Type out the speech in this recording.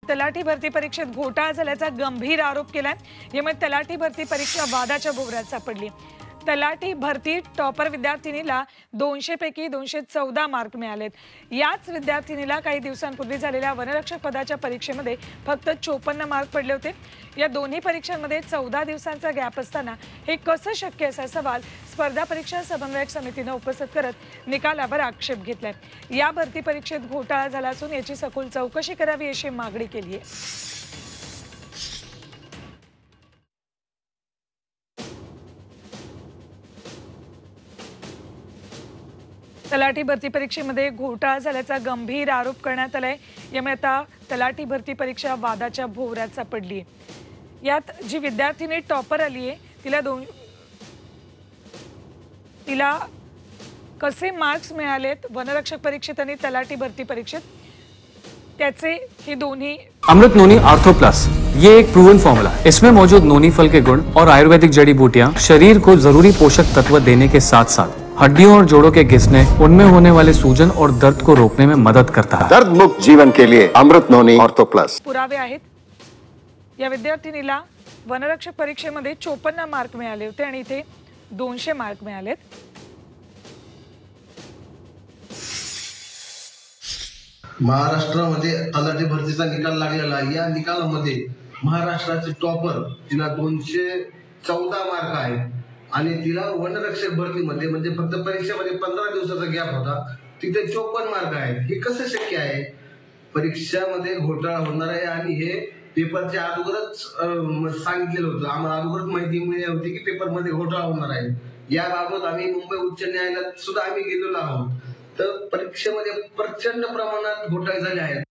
तलाठी भरती परीक्षेत घोटाळा झाल्याचा गंभीर आरोप केलाय। यामुळे तलाठी भरती परीक्षा वादाच्या भोवऱ्यात सापडली। तलाठी भरती टॉपर विद्यार्थिनीला 200 पैकी 214 मार्क मिळालेत। याच विद्यार्थिनीला काही दिवसांपूर्वी झालेल्या वनरक्षक पदाच्या परीक्षेमध्ये फक्त 54 मार्क पडले होते। या दोन्ही परीक्षांमध्ये 14 दिवसांचा गॅप असताना हे कसं शक्य असा सवाल स्पर्धा परीक्षा समन्वयक समितीने उपस्थित करत निकालावर आक्षेप घेतलाय। या भरती परीक्षेत घोटाळा झाला असून याची सखोल चौकशी करावी अशी मागणी केली आहे। तलाठी भरती परीक्षेमध्ये घोटाळा झाल्याचा गंभीर आरोप करण्यात आलाय। यामुळे आता तलाठी भरती परीक्षा वादाच्या भोवऱ्यात सापडली आहे। यात जी विद्यार्थिनी टॉपर आली आहे तिला कसे मार्क्स मिळालेत वनरक्षक परीक्षेत आणि तलाठी भरती परीक्षेत त्याचे हे दोन्ही। अमृत नोनी आर्थो प्लस ये एक प्रूवन फॉर्मूला है। इसमें मौजूद नोनी फल के गुण और आयुर्वेदिक जड़ी बूटियां शरीर को जरूरी पोषक तत्व देने के साथ साथ हड्डियों और जोड़ों के घिसने, उनमें होने वाले सूजन और दर्द को रोकने में मदद करता है। दर्द मुक्त जीवन के लिए अमृत नोनी ऑर्थो प्लस। पुरावे आहेत। या विद्यार्थिनीला वनरक्षक परीक्षेमध्ये 54 मार्क मिळाले होते आणि इथे 200 मार्क मिळालेत। महाराष्ट्रामध्ये तलाठी भरतीचा निकाल लागलेला आहे। या निकालामध्ये महाराष्ट्राचे टॉपर तिला 214 मार्क आहेत आणि तिला वनरक्षक भरतीमध्ये म्हणजे फक्त परीक्षेमध्ये 15 दिवसाचा गॅप होता, तिथे 54 मार्क आहेत। हे कसं शक्य आहे? परीक्षामध्ये घोटाळा होणार आहे आणि हे पेपरच्या अगोदरच सांगितलेलं होतं। आम्हाला अगोदरच माहिती मिळाली होती की पेपरमध्ये घोटाळा होणार आहे। याबाबत आम्ही मुंबई उच्च न्यायालयात सुद्धा आम्ही गेलेलो आहोत। तर परीक्षेमध्ये प्रचंड प्रमाणात घोटाळे झाले आहेत।